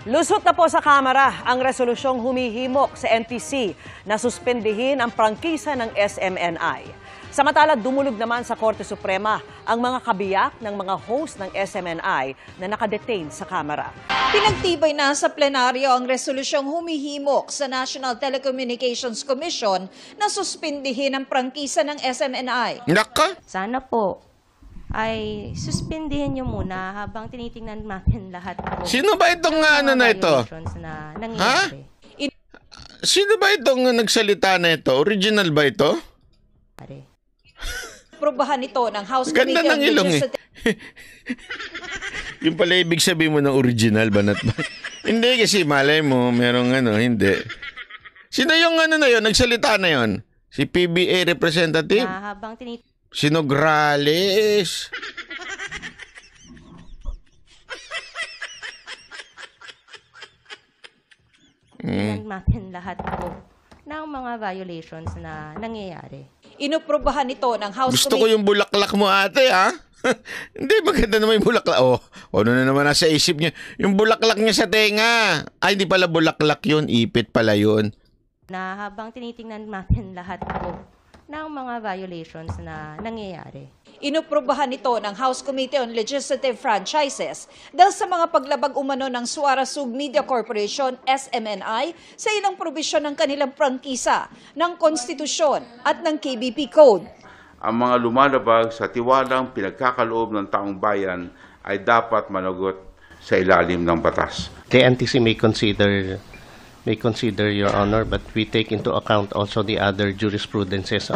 Lusot na po sa Kamara ang resolusyong humihimok sa NTC na suspendihin ang prangkisa ng SMNI. Samantala, dumulog naman sa Korte Suprema ang mga kabiyak ng mga host ng SMNI na nakadetain sa Kamara. Pinagtibay na sa plenaryo ang resolusyong humihimok sa National Telecommunications Commission na suspindihin ang prangkisa ng SMNI. Naka! Sana po ay suspindihin nyo muna habang tinitingnan natin lahat po. Sino ba itong ano na ito? Na nangyayari. Sino ba itong nagsalita na ito? Original ba ito? Probahan ito ng House Ganda Committee ng on ilong Legislative... Yung pala ibig sabihin mo ng original banat ba? Hindi kasi malay mo, merong hindi. Sino yung na yun? Nagsalita na yun? Si PBA representative? Na habang tinitingnan Sino Grales? natin lahat po ng mga violations na nangyayari. Inuprobahan ito ng House Gusto ko yung bulaklak mo ate ha? Hindi, maganda naman yung bulaklak. Ano na naman nasa isip niya? Yung bulaklak niya sa tenga. Ay, hindi pala bulaklak yun. Ipit pala yun. Na habang tinitingnan natin lahat po ng mga violations na nangyayari. Inuprobahan ito ng House Committee on Legislative Franchises dahil sa mga paglabag umano ng Suara Sub Media Corporation, SMNI, sa ilang probisyon ng kanilang prangkisa, ng konstitusyon at ng KBP Code. Ang mga lumalabag sa tiwalang pinagkakaloob ng taong bayan ay dapat managot sa ilalim ng batas. The NTC may consider, Your Honor, but we take into account also the other jurisprudences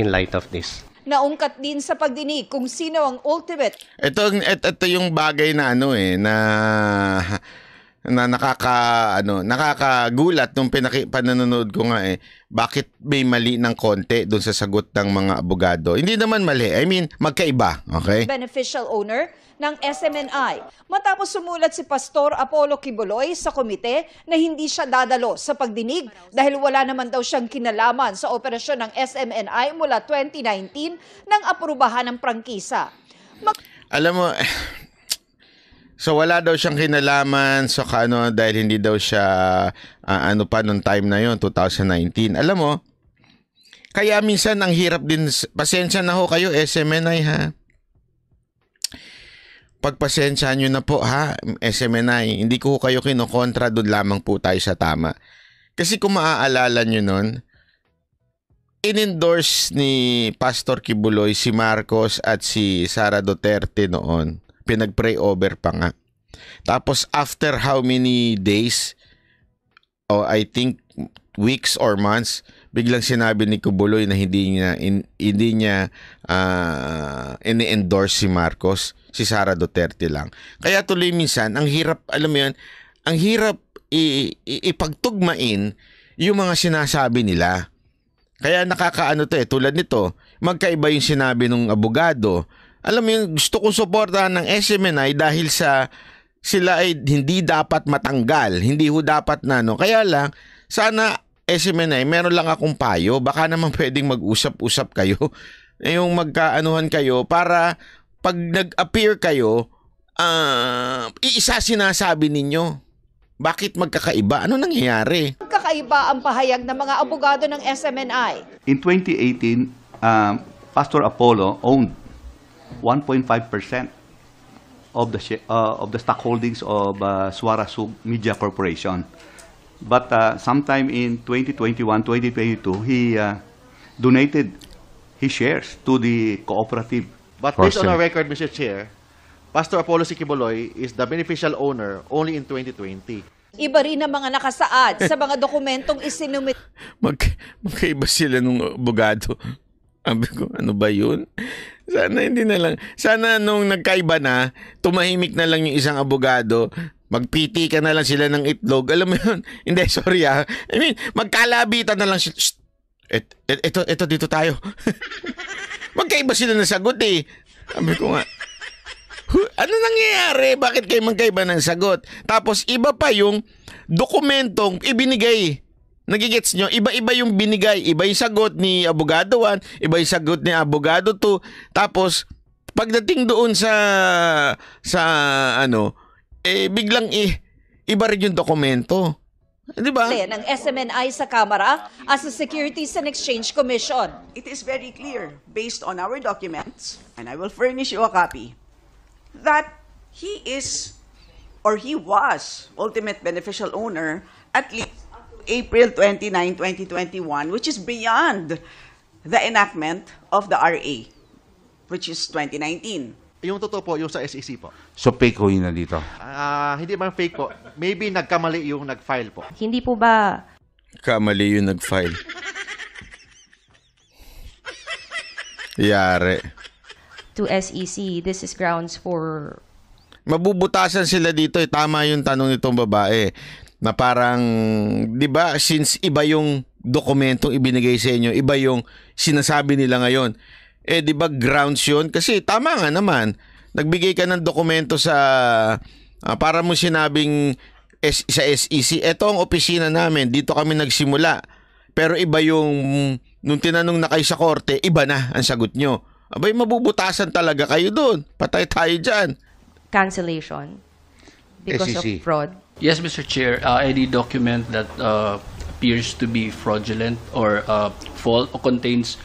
in light of this. Naungkat din sa pagdinig kung sino ang ultimate. Ito yung bagay na nakakagulat nung pananonood ko nga bakit may mali ng konti doon sa sagot ng mga abogado. Hindi naman mali. I mean, magkaiba. Okay? Beneficial owner ng SMNI. Matapos sumulat si Pastor Apollo Quiboloy sa komite na hindi siya dadalo sa pagdinig dahil wala naman daw siyang kinalaman sa operasyon ng SMNI mula 2019 nang aprubahan ng prangkisa. Alam mo, so wala daw siyang kinalaman sa dahil hindi daw siya pa nung time na yon 2019. Alam mo, kaya minsan ang hirap din, pasensya na ho kayo SMNI ha. Pagpasensya nyo na po ha, SMNI, hindi ko kayo kinokontra, doon lamang po tayo sa tama. Kasi kung maaalala nyo nun, in-endorse ni Pastor Quiboloy si Marcos at si Sara Duterte noon. Pinag-pray over pa nga. Tapos after how many days, I think weeks or months, biglang sinabi ni Quiboloy na hindi niya ini-endorse si Marcos, si Sara Duterte lang. Kaya tuloy minsan, ang hirap, alam mo yun, ang hirap ipagtugmain yung mga sinasabi nila. Kaya nakakaano tulad nito, magkaiba yung sinabi ng abogado. Alam mo yun, gusto kong suportahan ng SMNI dahil sila ay hindi dapat matanggal, hindi ho dapat Kaya lang, sana SMNI, meron lang akong payo, baka naman pwedeng mag-usap-usap kayo, yung magkaanuhan kayo para pag nag-appear kayo, iisa sinasabi ninyo. Bakit magkakaiba? Ano nangyayari? Magkakaiba ang pahayag ng mga abogado ng SMNI. In 2018, Pastor Apollo owned 1.5% of the stock holdings of Suara Sub Media Corporation. But sometime in 2021, 2022, he donated his shares to the cooperative. But based on our record, Mr. Chair, Pastor Apollo Quiboloy is the beneficial owner only in 2020. Iba rin ang mga nakasaad sa mga dokumentong isinumit. Magkaiba sila nung abogado. Sabi ko, ano ba yun? Sana hindi na lang. Sana nung nagkaiba na, tumahimik na lang yung isang abogado, magpiti ka na lang sila ng itlog. Alam mo yun? Hindi, sorry I mean, magkalabitan na lang sila. Ito dito tayo. Magkaiba sila na sagot Sabi ko nga, ano nangyayari? Bakit kayo magkaiba ng sagot? Tapos iba pa yung dokumentong ibinigay. Nagigets nyo? Iba-iba yung binigay. Iba yung sagot ni Abogado 1, iba yung sagot ni Abogado 2. Tapos, pagdating doon sa biglang iba rin yung dokumento. Di ba? ng SMNI sa Kamara as a Securities and Exchange Commission. It is very clear, based on our documents, and I will furnish you a copy, that he is or he was ultimate beneficial owner at least April 29, 2021, which is beyond the enactment of the RA, which is 2019. Yung totoo po, yung sa SEC po. So fake ho yun na dito. Hindi man fake po. Maybe nagkamali yung nag-file po. Hindi po ba Kamali yung nag-file. Yari. to SEC, this is grounds for Mabubutasan sila dito. Tama yung tanong nitong babae. Na parang, di ba, since iba yung dokumentong ibinigay sa inyo, iba yung sinasabi nila ngayon. Di ba grounds yun? Kasi tama nga naman. Nagbigay ka ng dokumento sa, para mo sinabing sa SEC, eto ang opisina namin, dito kami nagsimula. Pero iba yung, nung tinanong na kayo sa korte, iba na ang sagot nyo. Abay, mabubutasan talaga kayo doon. Patay tayo dyan. cancellation because SEC. of fraud. Yes, Mr. Chair. Any document that appears to be fraudulent or false or contains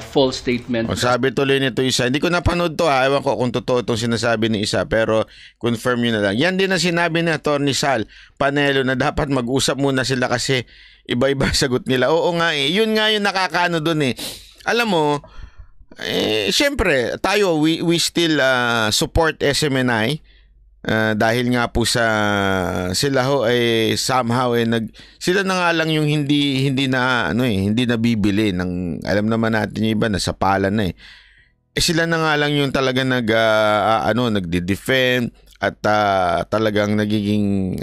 false statement. O, sabi tuloy nito isa, hindi ko napanood to ha, ewan ko kung totoo itong sinasabi ni isa, pero confirm yun na lang. Yan din ang sinabi ni Atty. Sal Panelo na dapat mag-usap muna sila kasi iba-iba sagot nila. Oo nga yun nga yung nakakaano dun Alam mo, syempre, tayo, we still support SMNI. Dahil nga po sa sila ho ay somehow sila na nga lang yung hindi na hindi nabibili ng, alam naman natin yung iba nasa pala na sila na nga lang yung talaga nagde-defend at talagang nagiging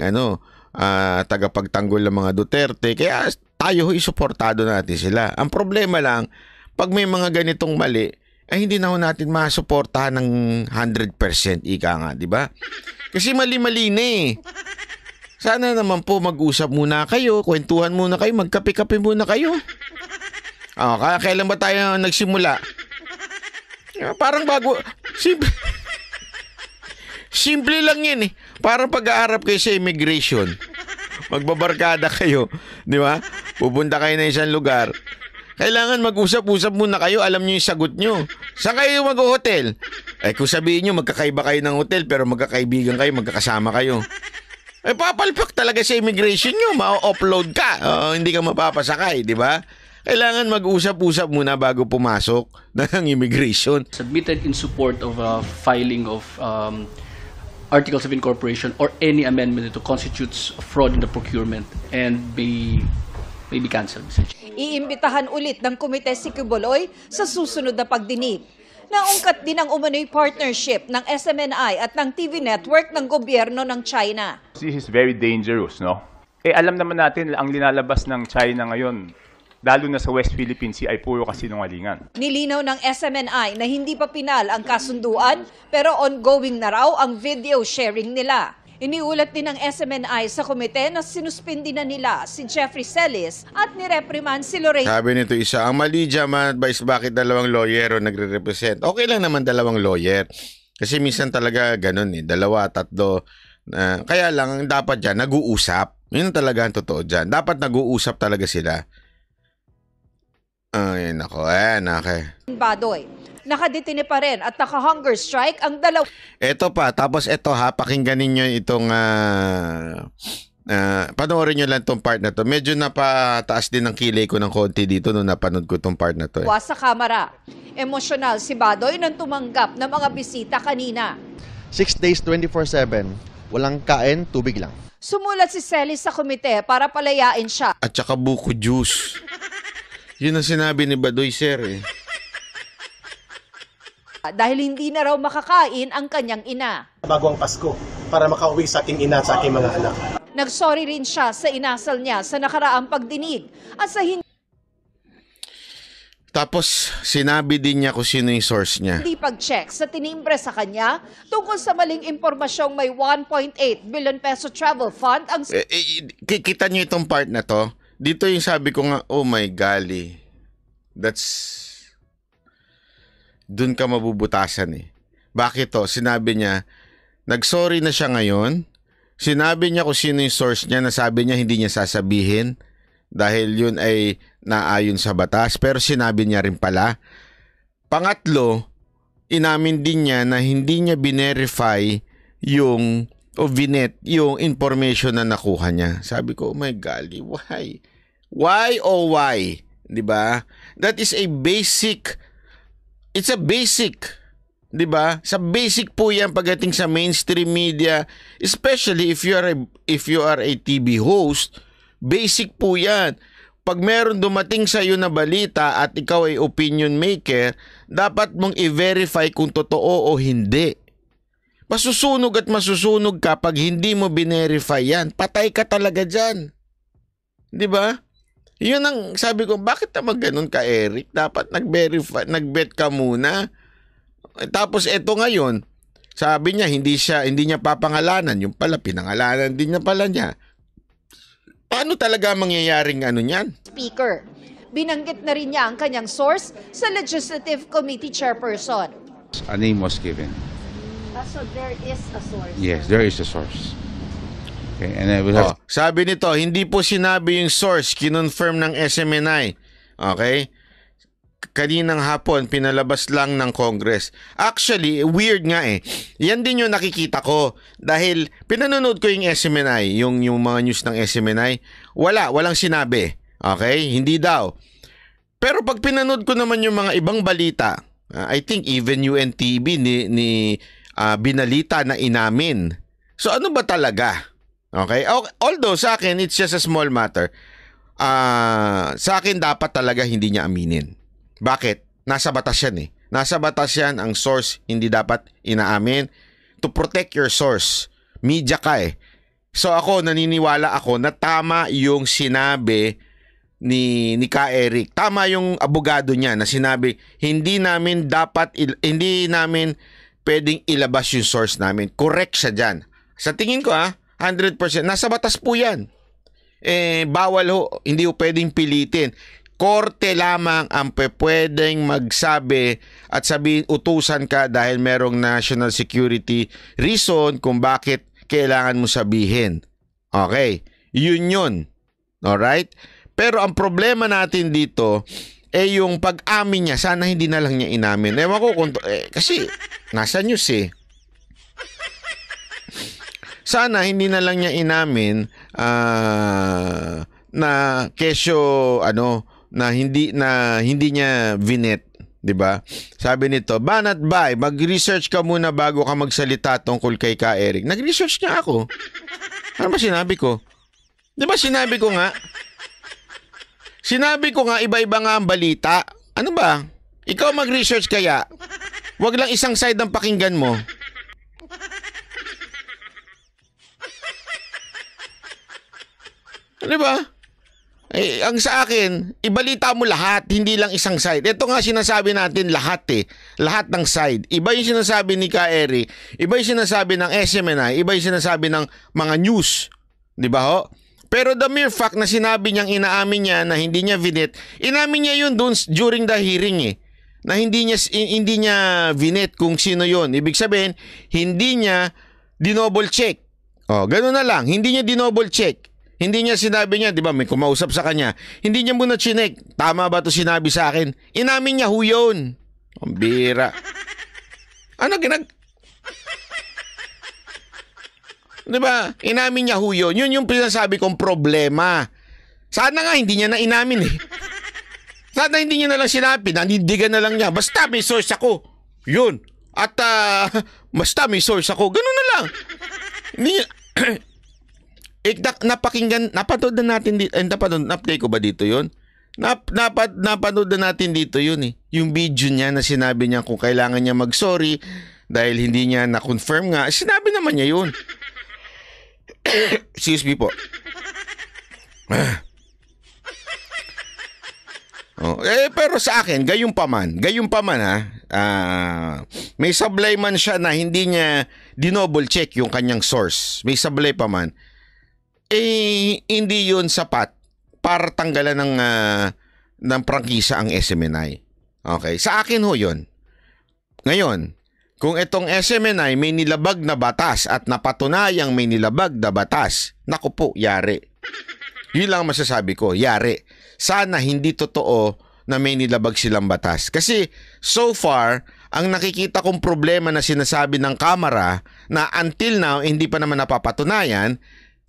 tagapagtanggol ng mga Duterte, kaya tayo ho isuportado natin sila. Ang problema lang, pag may mga ganitong mali, ay hindi na ho natin masuportahan ng 100% ika nga, di ba? Kasi mali-mali na Sana naman po mag-usap muna kayo, kwentuhan muna kayo, magkape-kape muna kayo. Kailan ba tayo nagsimula? Parang bago, simple lang yan Parang pag-aarap kayo sa immigration. Magbabarkada kayo, di ba? Pupunta kayo na isang lugar. Kailangan mag-usap-usap muna kayo, alam nyo yung sagot nyo. Saan kayo mag-hotel? Kung sabihin nyo, magkakaiba kayo ng hotel, pero magkakaibigan kayo, magkakasama kayo. Papalpak talaga sa immigration nyo, ma-upload ka. Hindi ka mapapasakay, di ba? Kailangan mag-usap-usap muna bago pumasok ng immigration. Submitted in support of filing of articles of incorporation or any amendment that constitutes fraud in the procurement and may be cancelled, Mr. Chair. Iimbitahan ulit ng komite si Quiboloy sa susunod na pagdinig. Naungkat din ang umano'y partnership ng SMNI at ng TV network ng gobyerno ng China. This is very dangerous, no? Alam naman natin ang linalabas ng China ngayon, lalo na sa West Philippine Sea, ay puro kasinungalingan. Nilinaw ng SMNI na hindi pa pinal ang kasunduan pero ongoing na raw ang video sharing nila. Iniulat din ng SMNI sa komite na sinuspindi na nila si Jeffrey Celis at nireprimand si Lorraine. Sabi nito isa, ang mali dyan, advice bakit dalawang lawyer o nagre-represent. Okay lang naman dalawang lawyer. Kasi minsan talaga ganun dalawa, tatlo. Kaya lang, dapat dyan, nag-uusap. Yun talaga ang totoo dyan. Dapat nag-uusap talaga sila. Ay, nako. Okay. Badoy. Nakadetine pa rin at naka-hunger strike ang dalawa. Eto pa, tapos eto pakinggan ninyo itong panoorin nyo lang itong part na to. Medyo napataas din ang kilay ko ng konti dito nung napanood ko itong part na to. Sa kamera. Emosyonal si Badoy nang tumanggap ng mga bisita kanina. 6 days, 24/7. Walang kain, tubig lang. Sumulat si Celis sa komite para palayain siya. At saka buko juice. Yun ang sinabi ni Badoy, sir Dahil hindi na raw makakain ang kanyang ina. Bago ang Pasko, para makauwi sa aking ina at sa aking mga anak. Nagsorry rin siya sa inasal niya sa nakaraang pagdinig at sa Tapos sinabi din niya kung sino yung source niya. hindi pag-check sa tinimbre sa kanya tungkol sa maling impormasyong may 1.8 billion peso travel fund ang Kita niyo itong part na to. Dito yung sabi ko nga, oh my golly. Dun ka mabubutasan Bakit to? Sinabi niya, nagsorry na siya ngayon Sinabi niya kung sino yung source niya, nasabi niya hindi niya sasabihin dahil yun ay naayon sa batas, pero sinabi niya rin pala. Pangatlo, inamin din niya na hindi niya binerify yung o vinet yung information na nakuha niya. Sabi ko, oh my golly, why? Why oh why? 'Di ba? That is a basic, it's a basic, 'di ba? Sa basic po 'yan pagdating sa mainstream media, especially if you are a TV host, basic po 'yan. Pag meron dumating sa iyo na balita at ikaw ay opinion maker, dapat mong i-verify kung totoo o hindi. Masusunog at masusunog ka pag hindi mo binerify yan. Patay ka talaga dyan. Di ba? Yun ang sabi ko, bakit naman ganun ka, Eric? Dapat nag-bet ka muna. Tapos eto ngayon, sabi niya, hindi niya papangalanan. Yung pala, pinangalanan din niya pala niya. Paano talaga mangyayaring ano niyan? Speaker. Binanggit na rin niya ang kanyang source sa Legislative Committee Chairperson. A name was given. So there is a source. Yes, there is a source. Okay, and I will have... Sabi nito, hindi po sinabi yung source, kinonfirm ng SMNI. Okay? Kaninang hapon, pinalabas lang ng Congress. Actually, weird nga eh. Yan din yung nakikita ko. Dahil pinanonood ko yung SMNI, yung mga news ng SMNI, walang sinabi. Okay? Hindi daw. Pero pag pinanood ko naman yung mga ibang balita, I think even UNTV binalita na inamin. So ano ba talaga? Okay? Although sa akin, it's just a small matter. Sa akin dapat talaga hindi niya aminin. Bakit? Nasa batas yan eh. Nasa batas yan, ang source hindi dapat inaamin. To protect your source. Media ka eh. So ako, naniniwala ako na tama yung sinabi ni Ka Eric. Tama yung abogado niya na sinabi, hindi namin pwedeng ilabas yung source namin. Correct siya dyan. Sa tingin ko 100%. Nasa batas po yan. Bawal ho. Hindi ho pwedeng pilitin. Korte lamang ang pwedeng magsabi at sabihin utusan ka dahil merong national security reason kung bakit kailangan mo sabihin. Okay. Yun. Alright? Pero ang problema natin dito yung pag-amin niya, sana hindi na lang niya inamin. Ewan ko kasi nasa news eh. Sana hindi na lang niya inamin na kesyo na hindi niya vinet, 'di ba? Sabi nito, Banat Bay, mag-research ka muna bago ka magsalita tungkol kay Ka Eric. Nag-research nga ako. Ano ba sinabi ko? 'Di ba sinabi ko nga? Sinabi ko nga, iba-iba nga ang balita. Ano ba? Ikaw mag-research kaya. Huwag lang isang side ang pakinggan mo. Di ba? Ang sa akin, ibalita mo lahat, hindi lang isang side. Ito nga sinasabi natin lahat eh. Lahat ng side. Iba yung sinasabi ni Ka Eric, iba yung sinasabi ng SMNI, iba yung sinasabi ng mga news. Di ba ho? Pero the mere fact na sinabi niyang inaamin niya na hindi niya vinet, inamin niya yun dun during the hearing eh. Na hindi niya vinet kung sino yun. Ibig sabihin, hindi niya dinoble check. Gano'n na lang. Hindi niya dinoble check. Hindi niya sinabi niya, di ba, may kumausap sa kanya. Hindi niya muna chinek. Tama ba ito sinabi sa akin? Inamin niya, hu yun. Ang bira. Di ba? Inamin niya ho yun. Yun yung pinasabi kong problema. Sana nga hindi niya na inamin eh. Sana hindi niya na lang sinabi. Nanindigan na lang niya. Basta may source ako. Yun. At basta may source ako. Ganun na lang. Hindi niya... napanood na natin dito. Na-play ko ba dito yun? Napanood na natin dito yun eh. Yung video niya na sinabi niya kung kailangan niya mag-sorry dahil hindi niya na-confirm nga. Sinabi naman niya yun. Excuse me po. Pero sa akin, gayong paman ha, may sablay man siya na hindi niya dinoble check yung kanyang source. May sablay pa man. Hindi yun sapat para tanggalan ng prangkisa ang SMNI. Okay, sa akin ho yun. Ngayon, Kung itong SMNI may nilabag na batas at napatunayang may nilabag na batas, naku po, yari. Yun lang masasabi ko, yari. Sana hindi totoo na may nilabag silang batas. Kasi so far, ang nakikita kong problema na sinasabi ng Kamara na until now, hindi pa naman napapatunayan,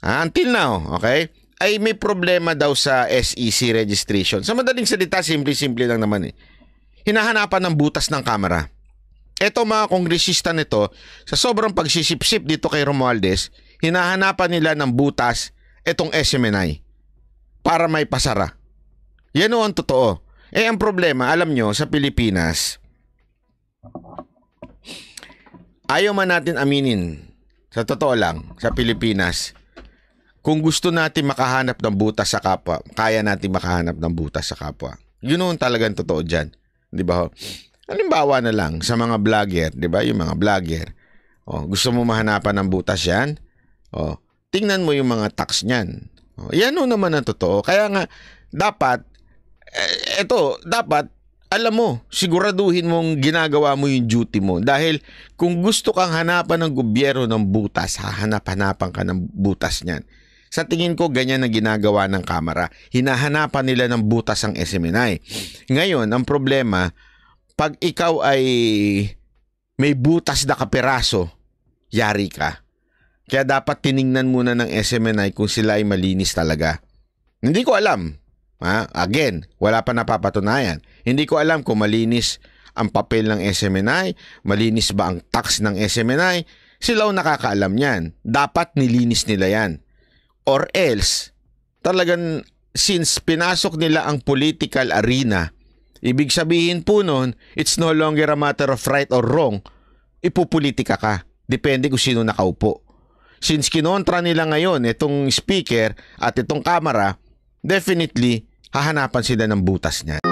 until now, okay, ay may problema daw sa SEC registration. Sa madaling salita, simple-simple lang naman eh. Hinahanapan ng butas ng Kamara. Eto mga kongresista nito, sa sobrang pagsisip-sip dito kay Romualdez, hinahanapan nila ng butas etong SMNI para may pasara. Yan o ang totoo. Eh ang problema, alam nyo, sa Pilipinas, ayaw man natin aminin, sa totoo lang, sa Pilipinas, kung gusto natin makahanap ng butas sa kapwa, kaya natin makahanap ng butas sa kapwa. Yun o talagang totoo dyan. Di ba ho? Halimbawa na lang sa mga vlogger, 'di ba? Yung mga vlogger. Oh, gusto mo mahanapan ng butas 'yan? Oh, tingnan mo yung mga tax niyan. Oh, 'yan o naman ang totoo. Kaya nga dapat dapat alam mo, siguraduhin mong ginagawa mo yung duty mo dahil kung gusto kang hanapan ng gobyerno ng butas, hahanap-hanapan ka ng butas niyan. Sa tingin ko, ganyan ang ginagawa ng Kamara. Hinahanapan nila ng butas ang SMNI. Ngayon, ang problema, pag ikaw ay may butas na kapiraso, yari ka. Kaya dapat tiningnan muna ng SMNI kung sila ay malinis talaga. Hindi ko alam. Again, wala pa napapatunayan. Hindi ko alam kung malinis ang papel ng SMNI, malinis ba ang tax ng SMNI. Sila ang nakakaalam niyan. Dapat nilinis nila yan. Or else, talagang since pinasok nila ang political arena, ibig sabihin po nun, it's no longer a matter of right or wrong. Ipupolitika ka. Depende kung sino nakaupo. Since kinontra nila ngayon itong speaker at itong Kamara, definitely hahanapan sila ng butas niya.